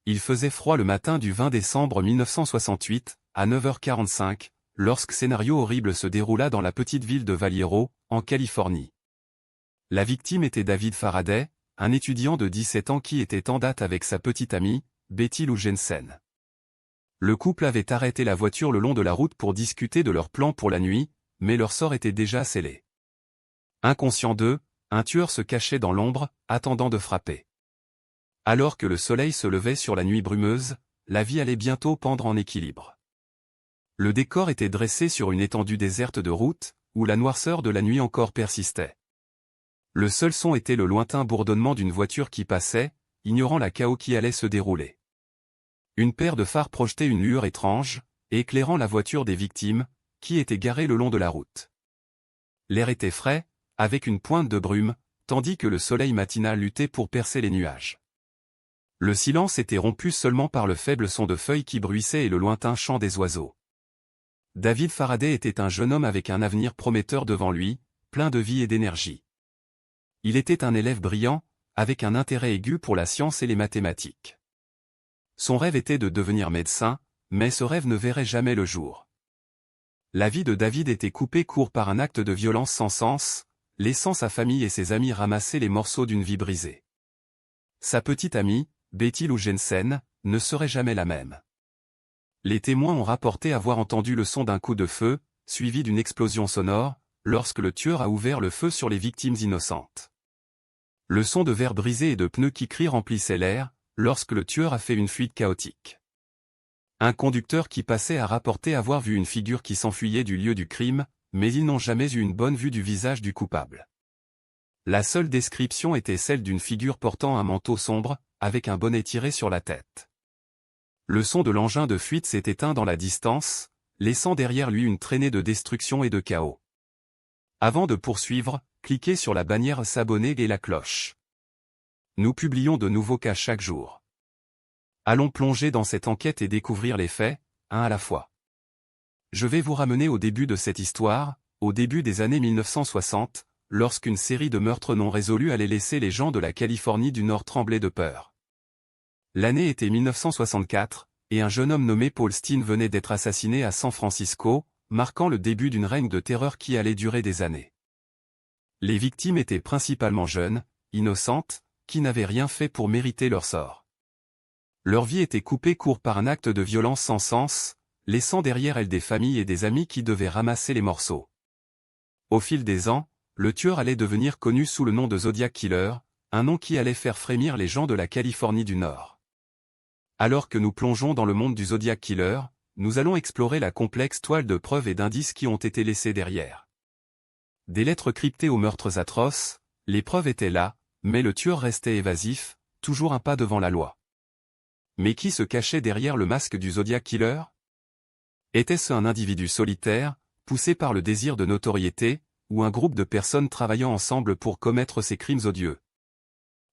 Il faisait froid le matin du 20 décembre 1968, à 9h45, lorsque scénario horrible se déroula dans la petite ville de Vallejo, en Californie. La victime était David Faraday, un étudiant de 17 ans qui était en date avec sa petite amie, Betty Lou Jensen. Le couple avait arrêté la voiture le long de la route pour discuter de leur plan pour la nuit, mais leur sort était déjà scellé. Inconscient d'eux, un tueur se cachait dans l'ombre, attendant de frapper. Alors que le soleil se levait sur la nuit brumeuse, la vie allait bientôt pendre en équilibre. Le décor était dressé sur une étendue déserte de route, où la noirceur de la nuit encore persistait. Le seul son était le lointain bourdonnement d'une voiture qui passait, ignorant la chaos qui allait se dérouler. Une paire de phares projetait une lueur étrange, éclairant la voiture des victimes, qui était garée le long de la route. L'air était frais, avec une pointe de brume, tandis que le soleil matinal luttait pour percer les nuages. Le silence était rompu seulement par le faible son de feuilles qui bruissaient et le lointain chant des oiseaux. David Faraday était un jeune homme avec un avenir prometteur devant lui, plein de vie et d'énergie. Il était un élève brillant, avec un intérêt aigu pour la science et les mathématiques. Son rêve était de devenir médecin, mais ce rêve ne verrait jamais le jour. La vie de David était coupée court par un acte de violence sans sens, laissant sa famille et ses amis ramasser les morceaux d'une vie brisée. Sa petite amie, Betty Lou Jensen, ne serait jamais la même. Les témoins ont rapporté avoir entendu le son d'un coup de feu, suivi d'une explosion sonore, lorsque le tueur a ouvert le feu sur les victimes innocentes. Le son de verres brisés et de pneus qui crient remplissait l'air, lorsque le tueur a fait une fuite chaotique. Un conducteur qui passait a rapporté avoir vu une figure qui s'enfuyait du lieu du crime, mais ils n'ont jamais eu une bonne vue du visage du coupable. La seule description était celle d'une figure portant un manteau sombre, avec un bonnet tiré sur la tête. Le son de l'engin de fuite s'est éteint dans la distance, laissant derrière lui une traînée de destruction et de chaos. Avant de poursuivre, cliquez sur la bannière s'abonner et la cloche. Nous publions de nouveaux cas chaque jour. Allons plonger dans cette enquête et découvrir les faits, un à la fois. Je vais vous ramener au début de cette histoire, au début des années 1960, lorsqu'une série de meurtres non résolus allait laisser les gens de la Californie du Nord trembler de peur. L'année était 1964, et un jeune homme nommé Paul Stine venait d'être assassiné à San Francisco, marquant le début d'une règne de terreur qui allait durer des années. Les victimes étaient principalement jeunes, innocentes, qui n'avaient rien fait pour mériter leur sort. Leur vie était coupée court par un acte de violence sans sens, laissant derrière elles des familles et des amis qui devaient ramasser les morceaux. Au fil des ans, le tueur allait devenir connu sous le nom de Zodiac Killer, un nom qui allait faire frémir les gens de la Californie du Nord. Alors que nous plongeons dans le monde du Zodiac Killer, nous allons explorer la complexe toile de preuves et d'indices qui ont été laissés derrière. Des lettres cryptées aux meurtres atroces, les preuves étaient là, mais le tueur restait évasif, toujours un pas devant la loi. Mais qui se cachait derrière le masque du Zodiac Killer? Était-ce un individu solitaire, poussé par le désir de notoriété, ou un groupe de personnes travaillant ensemble pour commettre ces crimes odieux?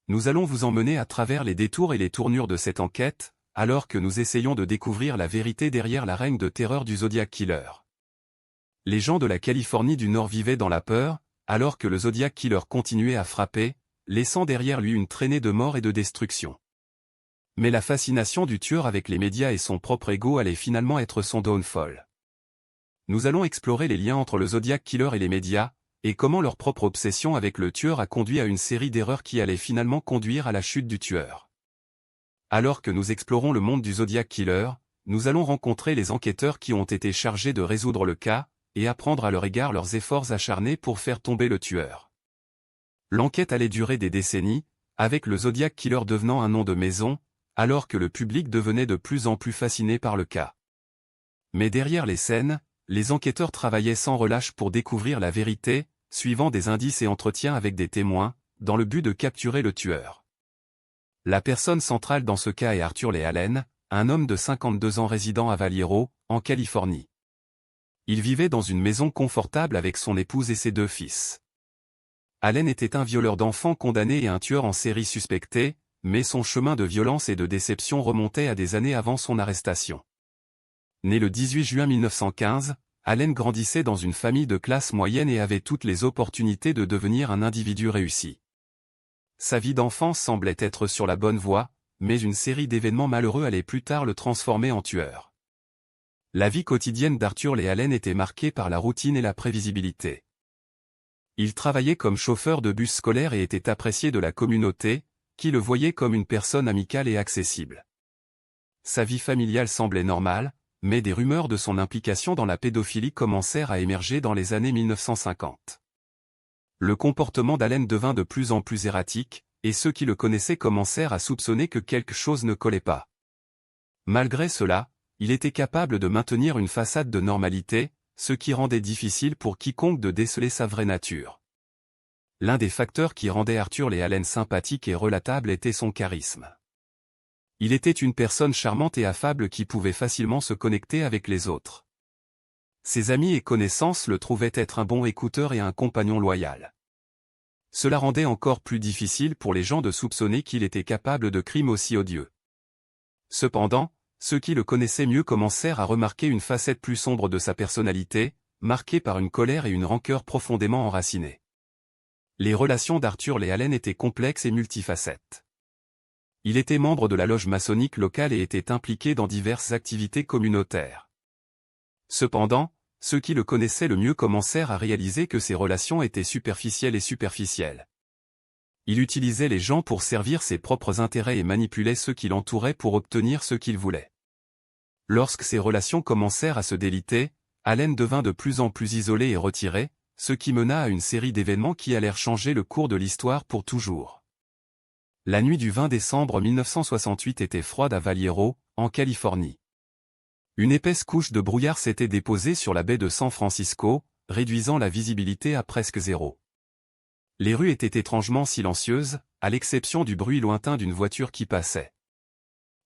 Nous allons vous emmener à travers les détours et les tournures de cette enquête, alors que nous essayons de découvrir la vérité derrière la règne de terreur du Zodiac Killer. Les gens de la Californie du Nord vivaient dans la peur, alors que le Zodiac Killer continuait à frapper, laissant derrière lui une traînée de mort et de destruction. Mais la fascination du tueur avec les médias et son propre ego allait finalement être son downfall. Nous allons explorer les liens entre le Zodiac Killer et les médias, et comment leur propre obsession avec le tueur a conduit à une série d'erreurs qui allaient finalement conduire à la chute du tueur. Alors que nous explorons le monde du Zodiac Killer, nous allons rencontrer les enquêteurs qui ont été chargés de résoudre le cas, et apprendre à leur égard leurs efforts acharnés pour faire tomber le tueur. L'enquête allait durer des décennies, avec le Zodiac Killer devenant un nom de maison, alors que le public devenait de plus en plus fasciné par le cas. Mais derrière les scènes, les enquêteurs travaillaient sans relâche pour découvrir la vérité, suivant des indices et entretiens avec des témoins, dans le but de capturer le tueur. La personne centrale dans ce cas est Arthur Lee Allen, un homme de 52 ans résidant à Vallejo, en Californie. Il vivait dans une maison confortable avec son épouse et ses 2 fils. Allen était un violeur d'enfants condamné et un tueur en série suspecté, mais son chemin de violence et de déception remontait à des années avant son arrestation. Né le 18 juin 1915, Allen grandissait dans une famille de classe moyenne et avait toutes les opportunités de devenir un individu réussi. Sa vie d'enfance semblait être sur la bonne voie, mais une série d'événements malheureux allait plus tard le transformer en tueur. La vie quotidienne d'Arthur Lee Allen était marquée par la routine et la prévisibilité. Il travaillait comme chauffeur de bus scolaire et était apprécié de la communauté, qui le voyait comme une personne amicale et accessible. Sa vie familiale semblait normale, mais des rumeurs de son implication dans la pédophilie commencèrent à émerger dans les années 1950. Le comportement d'Allen devint de plus en plus erratique, et ceux qui le connaissaient commencèrent à soupçonner que quelque chose ne collait pas. Malgré cela, il était capable de maintenir une façade de normalité, ce qui rendait difficile pour quiconque de déceler sa vraie nature. L'un des facteurs qui rendait Arthur Lee Allen sympathique et relatable était son charisme. Il était une personne charmante et affable qui pouvait facilement se connecter avec les autres. Ses amis et connaissances le trouvaient être un bon écouteur et un compagnon loyal. Cela rendait encore plus difficile pour les gens de soupçonner qu'il était capable de crimes aussi odieux. Cependant, ceux qui le connaissaient mieux commencèrent à remarquer une facette plus sombre de sa personnalité, marquée par une colère et une rancœur profondément enracinées. Les relations d'Arthur Lee Allen étaient complexes et multifacettes. Il était membre de la loge maçonnique locale et était impliqué dans diverses activités communautaires. Cependant, ceux qui le connaissaient le mieux commencèrent à réaliser que ses relations étaient superficielles et superficielles. Il utilisait les gens pour servir ses propres intérêts et manipulait ceux qui l'entouraient pour obtenir ce qu'il voulait. Lorsque ces relations commencèrent à se déliter, Allen devint de plus en plus isolé et retiré, ce qui mena à une série d'événements qui allèrent changer le cours de l'histoire pour toujours. La nuit du 20 décembre 1968 était froide à Vallejo, en Californie. Une épaisse couche de brouillard s'était déposée sur la baie de San Francisco, réduisant la visibilité à presque zéro. Les rues étaient étrangement silencieuses, à l'exception du bruit lointain d'une voiture qui passait.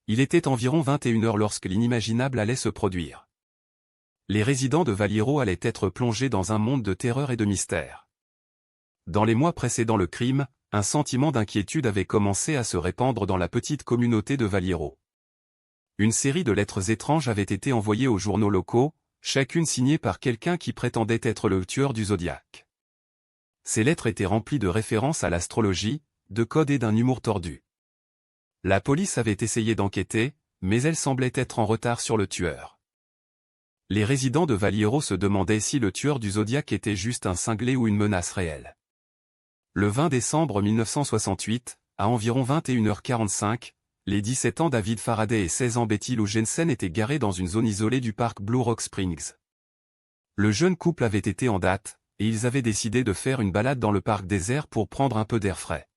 Il était environ 21 heures lorsque l'inimaginable allait se produire. Les résidents de Vallejo allaient être plongés dans un monde de terreur et de mystère. Dans les mois précédant le crime, un sentiment d'inquiétude avait commencé à se répandre dans la petite communauté de Vallejo. Une série de lettres étranges avait été envoyées aux journaux locaux, chacune signée par quelqu'un qui prétendait être le tueur du Zodiac. Ces lettres étaient remplies de références à l'astrologie, de codes et d'un humour tordu. La police avait essayé d'enquêter, mais elle semblait être en retard sur le tueur. Les résidents de Vallejo se demandaient si le tueur du Zodiac était juste un cinglé ou une menace réelle. Le 20 décembre 1968, à environ 21h45, les 17 ans David Faraday et 16 ans Betty Lou Jensen étaient garés dans une zone isolée du parc Blue Rock Springs. Le jeune couple avait été en date, et ils avaient décidé de faire une balade dans le parc désert pour prendre un peu d'air frais.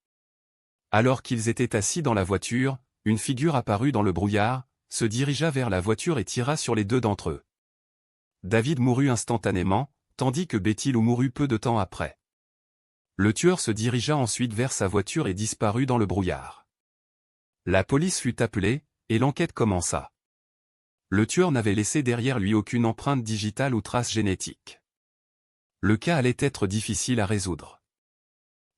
Alors qu'ils étaient assis dans la voiture, une figure apparut dans le brouillard, se dirigea vers la voiture et tira sur les deux d'entre eux. David mourut instantanément, tandis que Betty Lou mourut peu de temps après. Le tueur se dirigea ensuite vers sa voiture et disparut dans le brouillard. La police fut appelée, et l'enquête commença. Le tueur n'avait laissé derrière lui aucune empreinte digitale ou trace génétique. Le cas allait être difficile à résoudre.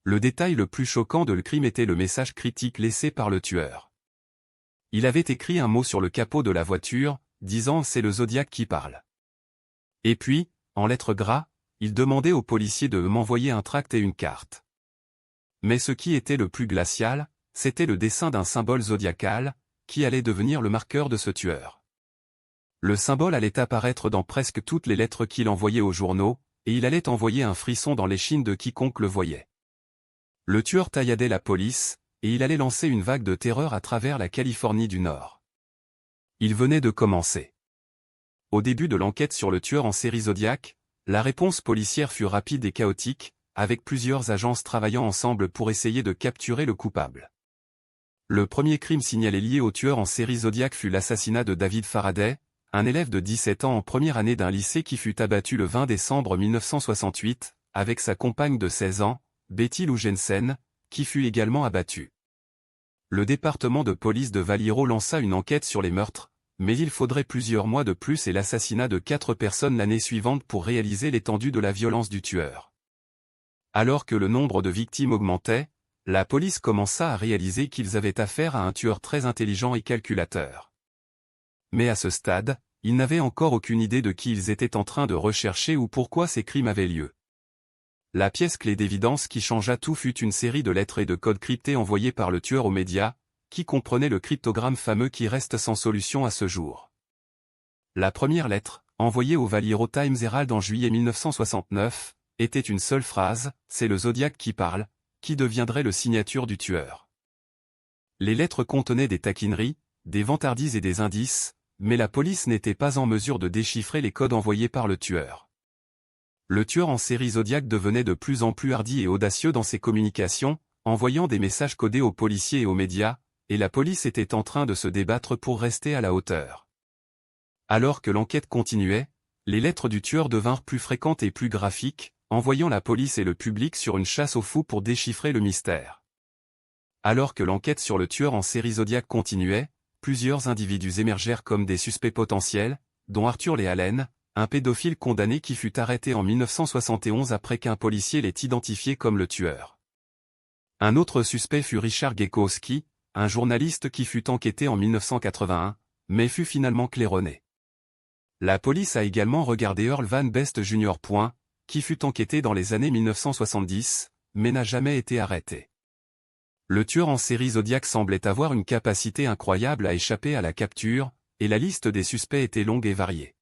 Le détail le plus choquant de le crime était le message critique laissé par le tueur. Il avait écrit un mot sur le capot de la voiture, disant « C'est le Zodiac qui parle ». Et puis, en lettres gras, il demandait aux policiers de m'envoyer un tract et une carte. Mais ce qui était le plus glacial, c'était le dessin d'un symbole zodiacal, qui allait devenir le marqueur de ce tueur. Le symbole allait apparaître dans presque toutes les lettres qu'il envoyait aux journaux, et il allait envoyer un frisson dans l'échine de quiconque le voyait. Le tueur tailladait la police, et il allait lancer une vague de terreur à travers la Californie du Nord. Il venait de commencer. Au début de l'enquête sur le tueur en série Zodiac, la réponse policière fut rapide et chaotique, avec plusieurs agences travaillant ensemble pour essayer de capturer le coupable. Le premier crime signalé lié au tueur en série Zodiac fut l'assassinat de David Faraday, un élève de 17 ans en première année d'un lycée qui fut abattu le 20 décembre 1968, avec sa compagne de 16 ans, Betty Lou Jensen, qui fut également abattue. Le département de police de Vallejo lança une enquête sur les meurtres, mais il faudrait plusieurs mois de plus et l'assassinat de 4 personnes l'année suivante pour réaliser l'étendue de la violence du tueur. Alors que le nombre de victimes augmentait, la police commença à réaliser qu'ils avaient affaire à un tueur très intelligent et calculateur. Mais à ce stade, ils n'avaient encore aucune idée de qui ils étaient en train de rechercher ou pourquoi ces crimes avaient lieu. La pièce clé d'évidence qui changea tout fut une série de lettres et de codes cryptés envoyés par le tueur aux médias, qui comprenait le cryptogramme fameux qui reste sans solution à ce jour. La première lettre, envoyée au Valiro Times Herald en juillet 1969, était une seule phrase, « C'est le Zodiac qui parle », qui deviendrait le signature du tueur. Les lettres contenaient des taquineries, des vantardises et des indices, mais la police n'était pas en mesure de déchiffrer les codes envoyés par le tueur. Le tueur en série Zodiac devenait de plus en plus hardi et audacieux dans ses communications, envoyant des messages codés aux policiers et aux médias, et la police était en train de se débattre pour rester à la hauteur. Alors que l'enquête continuait, les lettres du tueur devinrent plus fréquentes et plus graphiques, envoyant la police et le public sur une chasse aux fous pour déchiffrer le mystère. Alors que l'enquête sur le tueur en série Zodiac continuait, plusieurs individus émergèrent comme des suspects potentiels, dont Arthur Lee Allen, un pédophile condamné qui fut arrêté en 1971 après qu'un policier l'ait identifié comme le tueur. Un autre suspect fut Richard Gekowski, un journaliste qui fut enquêté en 1981, mais fut finalement claironné. La police a également regardé Earl Van Best Jr. Qui fut enquêté dans les années 1970, mais n'a jamais été arrêté. Le tueur en série Zodiac semblait avoir une capacité incroyable à échapper à la capture, et la liste des suspects était longue et variée.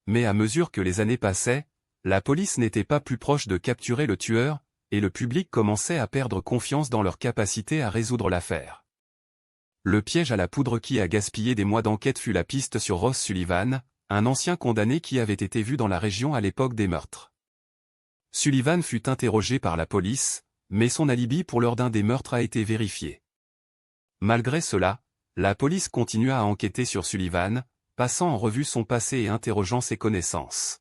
Mais à mesure que les années passaient, la police n'était pas plus proche de capturer le tueur, et le public commençait à perdre confiance dans leur capacité à résoudre l'affaire. Le piège à la poudre qui a gaspillé des mois d'enquête fut la piste sur Ross Sullivan, un ancien condamné qui avait été vu dans la région à l'époque des meurtres. Sullivan fut interrogé par la police, mais son alibi pour l'heure d'un des meurtres a été vérifié. Malgré cela, la police continua à enquêter sur Sullivan, passant en revue son passé et interrogeant ses connaissances.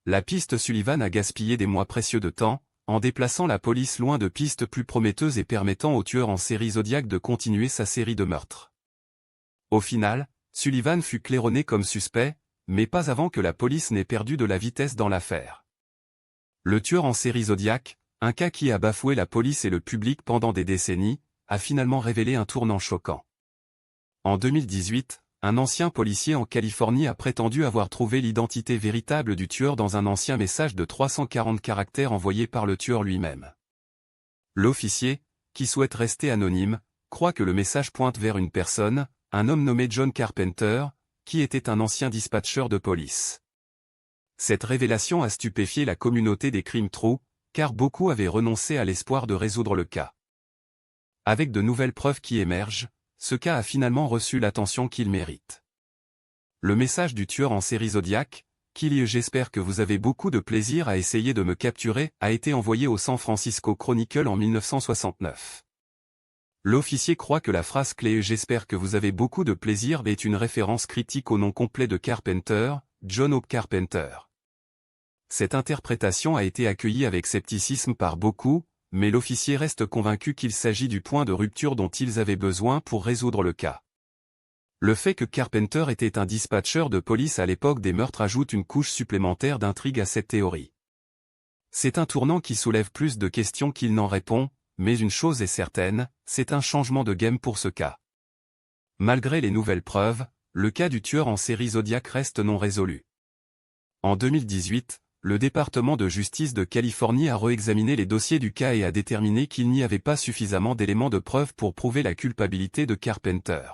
La piste Sullivan a gaspillé des mois précieux de temps, en déplaçant la police loin de pistes plus prometteuses et permettant au tueur en série Zodiac de continuer sa série de meurtres. Au final, Sullivan fut claironné comme suspect, mais pas avant que la police n'ait perdu de la vitesse dans l'affaire. Le tueur en série Zodiac, un cas qui a bafoué la police et le public pendant des décennies, a finalement révélé un tournant choquant. En 2018, un ancien policier en Californie a prétendu avoir trouvé l'identité véritable du tueur dans un ancien message de 340 caractères envoyé par le tueur lui-même. L'officier, qui souhaite rester anonyme, croit que le message pointe vers une personne, un homme nommé John Carpenter, qui était un ancien dispatcher de police. Cette révélation a stupéfié la communauté des crimes true, car beaucoup avaient renoncé à l'espoir de résoudre le cas. Avec de nouvelles preuves qui émergent, ce cas a finalement reçu l'attention qu'il mérite. Le message du tueur en série Zodiac, « J'espère que vous avez beaucoup de plaisir à essayer de me capturer » a été envoyé au San Francisco Chronicle en 1969. L'officier croit que la phrase clé « J'espère que vous avez beaucoup de plaisir » est une référence critique au nom complet de Carpenter, John Hope Carpenter. Cette interprétation a été accueillie avec scepticisme par beaucoup, mais l'officier reste convaincu qu'il s'agit du point de rupture dont ils avaient besoin pour résoudre le cas. Le fait que Carpenter était un dispatcher de police à l'époque des meurtres ajoute une couche supplémentaire d'intrigue à cette théorie. C'est un tournant qui soulève plus de questions qu'il n'en répond, mais une chose est certaine, c'est un changement de game pour ce cas. Malgré les nouvelles preuves, le cas du tueur en série Zodiac reste non résolu. En 2018, le département de justice de Californie a réexaminé les dossiers du cas et a déterminé qu'il n'y avait pas suffisamment d'éléments de preuve pour prouver la culpabilité de Carpenter.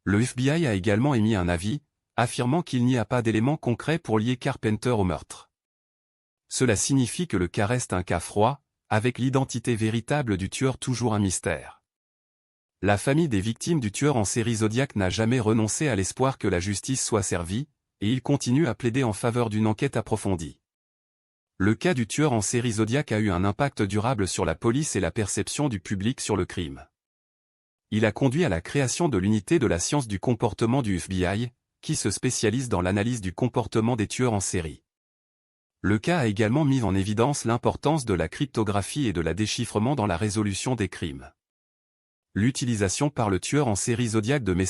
Le FBI a également émis un avis, affirmant qu'il n'y a pas d'éléments concrets pour lier Carpenter au meurtre. Cela signifie que le cas reste un cas froid, avec l'identité véritable du tueur toujours un mystère. La famille des victimes du tueur en série Zodiac n'a jamais renoncé à l'espoir que la justice soit servie, et il continue à plaider en faveur d'une enquête approfondie. Le cas du tueur en série Zodiac a eu un impact durable sur la police et la perception du public sur le crime. Il a conduit à la création de l'unité de la science du comportement du FBI, qui se spécialise dans l'analyse du comportement des tueurs en série. Le cas a également mis en évidence l'importance de la cryptographie et de la déchiffrement dans la résolution des crimes. L'utilisation par le tueur en série Zodiac de